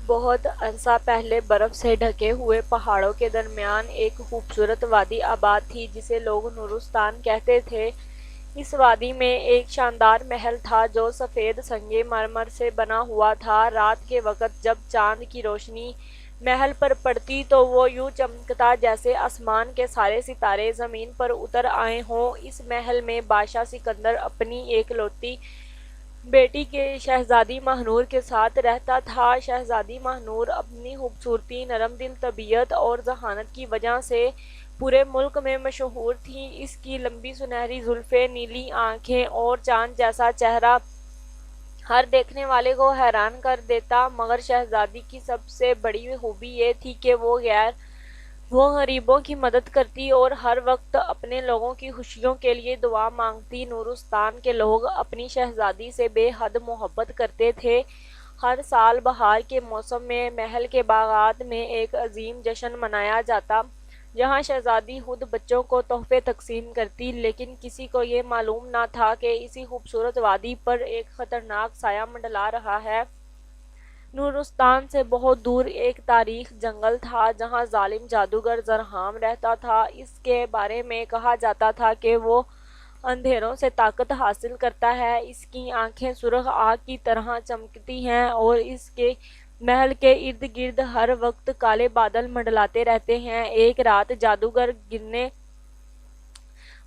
بہت عرصہ پہلے برف سے ڈھکے ہوئے پہاڑوں کے درمیان ایک خوبصورت وادی آباد تھی جسے لوگ نورستان کہتے تھے۔ اس وادی میں ایک شاندار محل تھا جو سفید سنگ مرمر سے بنا ہوا تھا۔ رات کے وقت جب چاند کی روشنی محل پر پڑتی تو وہ یوں چمکتا جیسے آسمان کے سارے ستارے زمین پر اتر آئے ہوں۔ اس محل میں بادشاہ سکندر اپنی ایک لوتی بیٹی کے شہزادی ماہنور کے ساتھ رہتا تھا۔ شہزادی ماہنور اپنی خوبصورتی، نرم دل طبیعت اور ذہانت کی وجہ سے پورے ملک میں مشہور تھی۔ اس کی لمبی سنہری زلفیں، نیلی آنکھیں اور چاند جیسا چہرہ ہر دیکھنے والے کو حیران کر دیتا۔ مگر شہزادی کی سب سے بڑی خوبی یہ تھی کہ وہ غریبوں کی مدد کرتی اور ہر وقت اپنے لوگوں کی خوشیوں کے لیے دعا مانگتی۔ نورستان کے لوگ اپنی شہزادی سے بے حد محبت کرتے تھے۔ ہر سال بہار کے موسم میں محل کے باغات میں ایک عظیم جشن منایا جاتا جہاں شہزادی خود بچوں کو تحفے تقسیم کرتی، لیکن کسی کو یہ معلوم نہ تھا کہ اسی خوبصورت وادی پر ایک خطرناک سایہ منڈلا رہا ہے۔ نورستان سے بہت دور ایک تاریک جنگل تھا جہاں ظالم جادوگر زرہام رہتا تھا۔ اس کے بارے میں کہا جاتا تھا کہ وہ اندھیروں سے طاقت حاصل کرتا ہے، اس کی آنکھیں سرخ آگ کی طرح چمکتی ہیں اور اس کے محل کے ارد گرد ہر وقت کالے بادل منڈلاتے رہتے ہیں۔ ایک رات جادوگر نے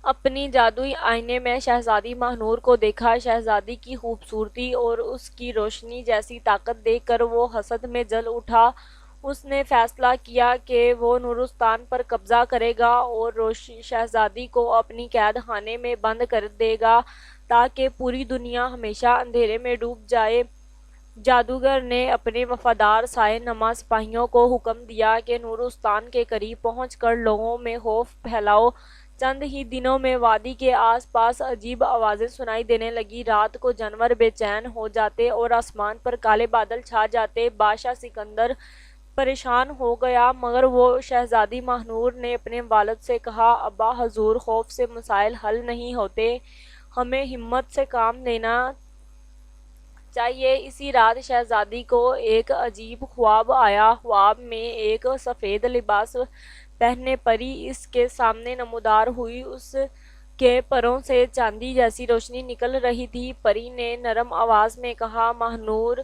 اپنی جادوئی آئینے میں شہزادی ماہنور کو دیکھا۔ شہزادی کی خوبصورتی اور اس کی روشنی جیسی طاقت دیکھ کر وہ حسد میں جل اٹھا۔ اس نے فیصلہ کیا کہ وہ نورستان پر قبضہ کرے گا اور شہزادی کو اپنی قید خانے میں بند کر دے گا تاکہ پوری دنیا ہمیشہ اندھیرے میں ڈوب جائے۔ جادوگر نے اپنے وفادار سائے نما سپاہیوں کو حکم دیا کہ نورستان کے قریب پہنچ کر لوگوں میں خوف پھیلاؤ۔ چند ہی دنوں میں وادی کے آس پاس عجیب آوازیں سنائی دینے لگیں۔ رات کو جانور بے چین ہو جاتے اور آسمان پر کالے بادل چھا جاتے۔ بادشاہ سکندر پریشان ہو گیا، مگر وہ شہزادی ماہنور نے اپنے والد سے کہا، ابا حضور، خوف سے مسائل حل نہیں ہوتے، ہمیں ہمت سے کام لینا چاہیے۔ اسی رات شہزادی کو ایک عجیب خواب آیا۔ خواب میں ایک سفید لباس پہنے پری اس کے سامنے نمودار ہوئی۔ اس کے پروں سے چاندی جیسی روشنی نکل رہی تھی۔ پری نے نرم آواز میں کہا، ماہنور،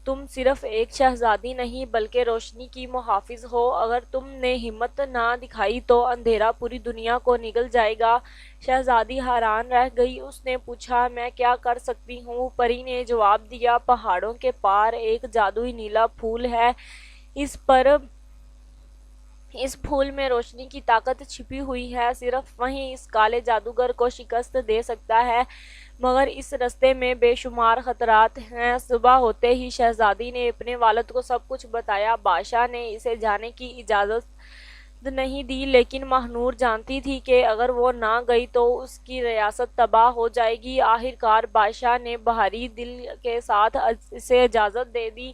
تم صرف ایک شہزادی نہیں بلکہ روشنی کی محافظ ہو۔ اگر تم نے ہمت نہ دکھائی تو اندھیرا پوری دنیا کو نگل جائے گا۔ شہزادی حیران رہ گئی۔ اس نے پوچھا، میں کیا کر سکتی ہوں؟ پری نے جواب دیا، پہاڑوں کے پار ایک جادوئی نیلا پھول ہے، اس پھول میں روشنی کی طاقت چھپی ہوئی ہے، صرف وہی اس کالے جادوگر کو شکست دے سکتا ہے، مگر اس راستے میں بے شمار خطرات ہیں۔ صبح ہوتے ہی شہزادی نے اپنے والد کو سب کچھ بتایا۔ بادشاہ نے اسے جانے کی اجازت نہیں دی، لیکن ماہنور جانتی تھی کہ اگر وہ نہ گئی تو اس کی ریاست تباہ ہو جائے گی۔ آخرکار بادشاہ نے بھاری دل کے ساتھ اسے اجازت دے دی۔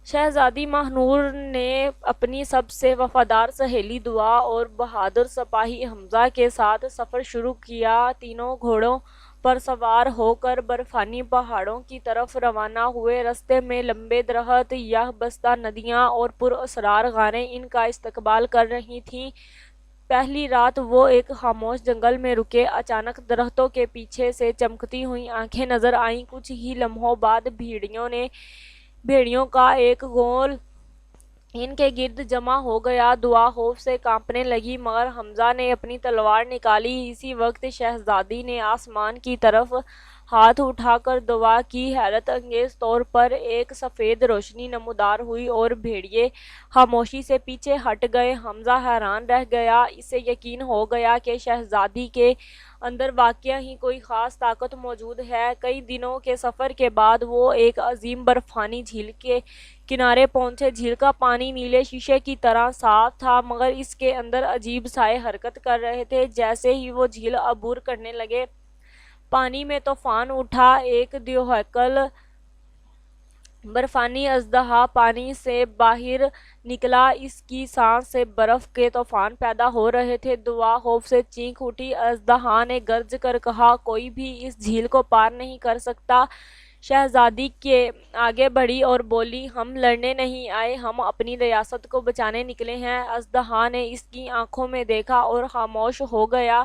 شہزادی ماہنور نے اپنی سب سے وفادار سہیلی دعا اور بہادر سپاہی حمزہ کے ساتھ سفر شروع کیا۔ تینوں گھوڑوں پر سوار ہو کر برفانی پہاڑوں کی طرف روانہ ہوئے۔ راستے میں لمبے درخت، یخ بستہ ندیاں اور پراسرار غاریں ان کا استقبال کر رہی تھیں۔ پہلی رات وہ ایک خاموش جنگل میں رکے۔ اچانک درختوں کے پیچھے سے چمکتی ہوئی آنکھیں نظر آئیں۔ کچھ ہی لمحوں بعد بھیڑیوں کا ایک گول ان کے گرد جمع ہو گیا۔ دعا خوف سے کانپنے لگی، مگر حمزہ نے اپنی تلوار نکالی۔ اسی وقت شہزادی نے آسمان کی طرف ہاتھ اٹھا کر دعا کی۔ حیرت انگیز طور پر ایک سفید روشنی نمودار ہوئی اور بھیڑیے خاموشی سے پیچھے ہٹ گئے۔ حمزہ حیران رہ گیا۔ اسے یقین ہو گیا کہ شہزادی کے اندر واقعی ہی کوئی خاص طاقت موجود ہے۔ کئی دنوں کے سفر کے بعد وہ ایک عظیم برفانی جھیل کے کنارے پہنچے۔ جھیل کا پانی نیلے شیشے کی طرح صاف تھا، مگر اس کے اندر عجیب سائے حرکت کر رہے تھے۔ جیسے ہی وہ جھیل عبور کرنے لگے، پانی میں طوفان اٹھا۔ ایک دیوہیکل برفانی اژدہا پانی سے باہر نکلا، اس کی سانس سے برف کے طوفان پیدا ہو رہے تھے۔ دعا خوف سے چیخ اٹھی۔ اژدہا نے گرج کر کہا، کوئی بھی اس جھیل کو پار نہیں کر سکتا، شہزادی کے آگے بڑھی اور بولی، ہم لڑنے نہیں آئے، ہم اپنی ریاست کو بچانے نکلے ہیں۔ اژدہا نے اس کی آنکھوں میں دیکھا اور خاموش ہو گیا۔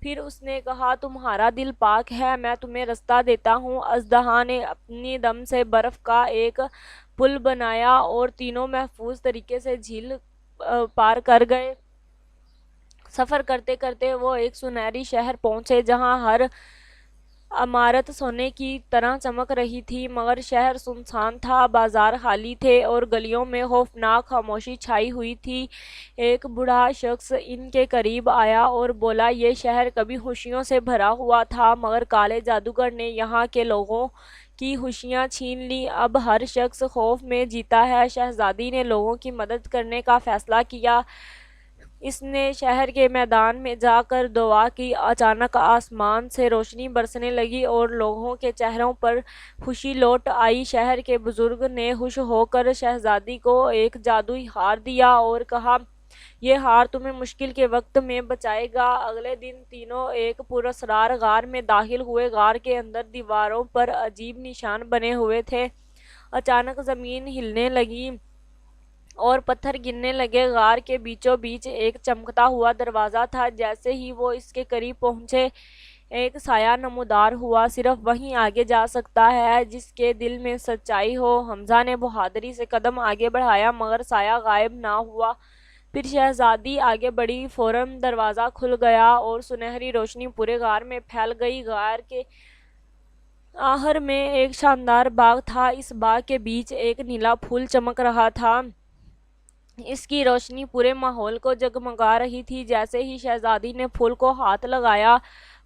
پھر اس نے کہا، تمہارا دل پاک ہے، میں تمہیں رستہ دیتا ہوں۔ اژدہا نے اپنی دم سے برف کا ایک پل بنایا اور تینوں محفوظ طریقے سے جھیل پار کر گئے۔ سفر کرتے کرتے وہ ایک سنہری شہر پہنچے جہاں ہر عمارت سونے کی طرح چمک رہی تھی، مگر شہر سنسان تھا، بازار خالی تھے اور گلیوں میں خوفناک خاموشی چھائی ہوئی تھی۔ ایک بوڑھا شخص ان کے قریب آیا اور بولا، یہ شہر کبھی خوشیوں سے بھرا ہوا تھا، مگر کالے جادوگر نے یہاں کے لوگوں کی خوشیاں چھین لی۔ اب ہر شخص خوف میں جیتا ہے۔ شہزادی نے لوگوں کی مدد کرنے کا فیصلہ کیا۔ اس نے شہر کے میدان میں جا کر دعا کی۔ اچانک آسمان سے روشنی برسنے لگی اور لوگوں کے چہروں پر خوشی لوٹ آئی۔ شہر کے بزرگ نے خوش ہو کر شہزادی کو ایک جادوئی ہار دیا اور کہا، یہ ہار تمہیں مشکل کے وقت میں بچائے گا۔ اگلے دن تینوں ایک پراسرار غار میں داخل ہوئے۔ غار کے اندر دیواروں پر عجیب نشان بنے ہوئے تھے۔ اچانک زمین ہلنے لگی اور پتھر گرنے لگے۔ غار کے بیچوں بیچ ایک چمکتا ہوا دروازہ تھا۔ جیسے ہی وہ اس کے قریب پہنچے، ایک سایہ نمودار ہوا۔ صرف وہی آگے جا سکتا ہے جس کے دل میں سچائی ہو۔ حمزہ نے بہادری سے قدم آگے بڑھایا، مگر سایہ غائب نہ ہوا۔ پھر شہزادی آگے بڑھی، فوراً دروازہ کھل گیا اور سنہری روشنی پورے غار میں پھیل گئی۔ غار کے آخر میں ایک شاندار باغ تھا۔ اس باغ کے بیچ ایک نیلا پھول چمک رہا تھا۔ اس کی روشنی پورے ماحول کو جگمگا رہی تھی۔ جیسے ہی شہزادی نے پھول کو ہاتھ لگایا،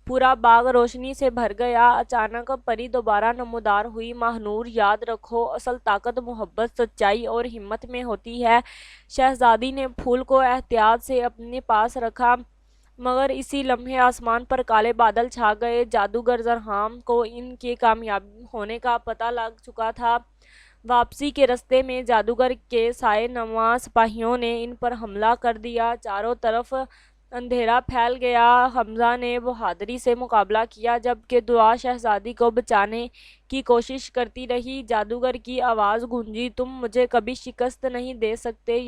پورا باغ روشنی سے بھر گیا۔ اچانک پری دوبارہ نمودار ہوئی، ماہنور، یاد رکھو، اصل طاقت محبت، سچائی اور ہمت میں ہوتی ہے۔ شہزادی نے پھول کو احتیاط سے اپنے پاس رکھا، مگر اسی لمحے آسمان پر کالے بادل چھا گئے۔ جادوگر زرہام کو ان کے کامیاب ہونے کا پتہ لگ چکا تھا۔ واپسی کے رستے میں جادوگر کے سائے نما سپاہیوں نے ان پر حملہ کر دیا۔ چاروں طرف اندھیرا پھیل گیا۔ حمزہ نے بہادری سے مقابلہ کیا، جبکہ دعا شہزادی کو بچانے کی کوشش کرتی رہی۔ جادوگر کی آواز گونجی، تم مجھے کبھی شکست نہیں دے سکتے۔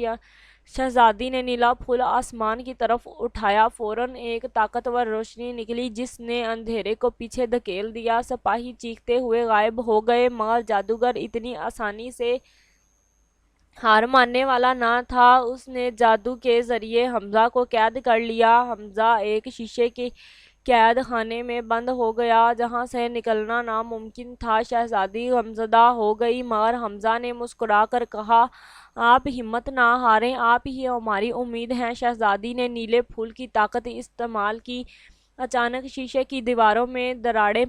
شہزادی نے نیلا پھول آسمان کی طرف اٹھایا۔ فوراً ایک طاقتور روشنی نکلی جس نے اندھیرے کو پیچھے دھکیل دیا۔ سپاہی چیختے ہوئے غائب ہو گئے، مگر جادوگر اتنی آسانی سے ہار ماننے والا نہ تھا۔ اس نے جادو کے ذریعے حمزہ کو قید کر لیا۔ حمزہ ایک شیشے کے قید خانے میں بند ہو گیا جہاں سے نکلنا ناممکن تھا۔ شہزادی غمزدہ ہو گئی، مگر حمزہ نے مسکرا کر کہا، آپ ہمت نہ ہاریں، آپ ہی ہماری امید ہیں۔ شہزادی نے نیلے پھول کی طاقت استعمال کی۔ اچانک شیشے کی دیواروں میں دراڑیں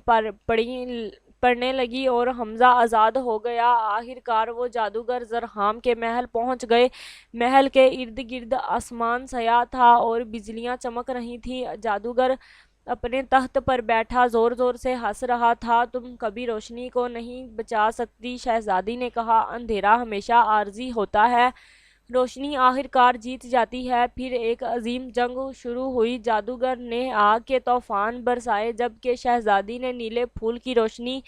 پڑنے لگی اور حمزہ آزاد ہو گیا۔ آخرکار وہ جادوگر زرہام کے محل پہنچ گئے۔ محل کے ارد گرد آسمان سیاہ تھا اور بجلیاں چمک رہی تھیں۔ جادوگر اپنے تخت پر بیٹھا زور زور سے ہنس رہا تھا۔ تم کبھی روشنی کو نہیں بچا سکتی، شہزادی نے کہا، اندھیرا ہمیشہ عارضی ہوتا ہے، روشنی آخرکار جیت جاتی ہے۔ پھر ایک عظیم جنگ شروع ہوئی۔ جادوگر نے آگ کے طوفان برسائے، جبکہ شہزادی نے نیلے پھول کی روشنی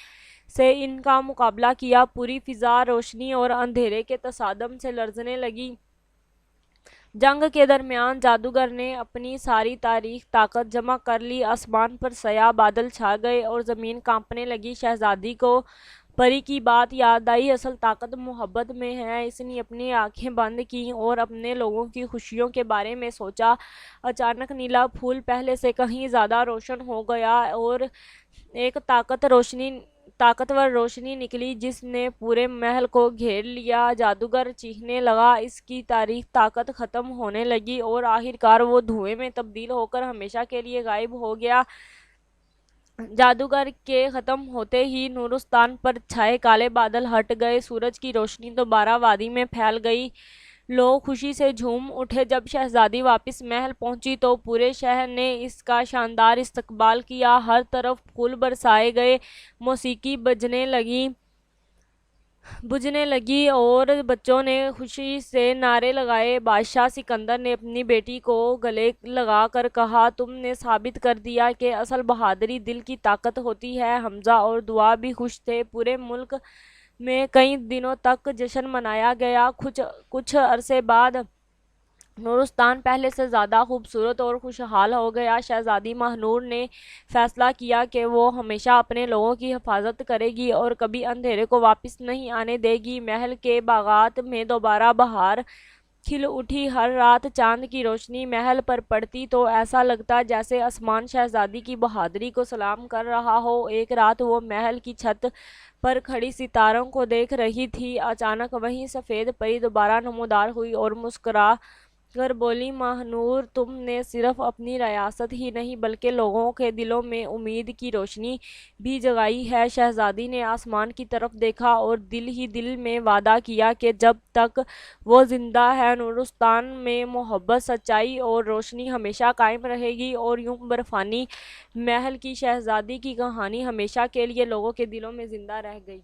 سے ان کا مقابلہ کیا۔ پوری فضا روشنی اور اندھیرے کے تصادم سے لرزنے لگی۔ جنگ کے درمیان جادوگر نے اپنی ساری طاقت جمع کر لی۔ آسمان پر سیاہ بادل چھا گئے اور زمین کانپنے لگی۔ شہزادی کو پری کی بات یاد آئی، اصل طاقت محبت میں ہے۔ اس نے اپنی آنکھیں بند کیں اور اپنے لوگوں کی خوشیوں کے بارے میں سوچا۔ اچانک نیلا پھول پہلے سے کہیں زیادہ روشن ہو گیا اور ایک طاقتور روشنی نکلی جس نے پورے محل کو گھیر لیا۔ جادوگر چیخنے لگا، اس کی طاقت ختم ہونے لگی اور آخرکار وہ دھوئیں میں تبدیل ہو کر ہمیشہ کے لیے غائب ہو گیا۔ جادوگر کے ختم ہوتے ہی نورستان پر چھائے کالے بادل ہٹ گئے۔ سورج کی روشنی دوبارہ وادی میں پھیل گئی۔ لوگ خوشی سے جھوم اٹھے۔ جب شہزادی واپس محل پہنچی تو پورے شہر نے اس کا شاندار استقبال کیا۔ ہر طرف پھول برسائے گئے، موسیقی بجنے لگی بجھنے لگی اور بچوں نے خوشی سے نعرے لگائے۔ بادشاہ سکندر نے اپنی بیٹی کو گلے لگا کر کہا، تم نے ثابت کر دیا کہ اصل بہادری دل کی طاقت ہوتی ہے۔ حمزہ اور دعا بھی خوش تھے۔ پورے ملک میں کئی دنوں تک جشن منایا گیا۔ کچھ عرصے بعد نورستان پہلے سے زیادہ خوبصورت اور خوشحال ہو گیا۔ شہزادی ماہنور نے فیصلہ کیا کہ وہ ہمیشہ اپنے لوگوں کی حفاظت کرے گی اور کبھی اندھیرے کو واپس نہیں آنے دے گی۔ محل کے باغات میں دوبارہ بہار کھل اٹھی۔ ہر رات چاند کی روشنی محل پر پڑتی تو ایسا لگتا جیسے آسمان شہزادی کی بہادری کو سلام کر رہا ہو۔ ایک رات وہ محل کی چھت پر کھڑی ستاروں کو دیکھ رہی تھی۔ اچانک وہیں سفید پری دوبارہ نمودار ہوئی اور مسکرا کر بولی، ماہنور، تم نے صرف اپنی ریاست ہی نہیں بلکہ لوگوں کے دلوں میں امید کی روشنی بھی جگائی ہے۔ شہزادی نے آسمان کی طرف دیکھا اور دل ہی دل میں وعدہ کیا کہ جب تک وہ زندہ ہے نورستان میں محبت، سچائی اور روشنی ہمیشہ قائم رہے گی۔ اور یوں برفانی محل کی شہزادی کی کہانی ہمیشہ کے لیے لوگوں کے دلوں میں زندہ رہ گئی۔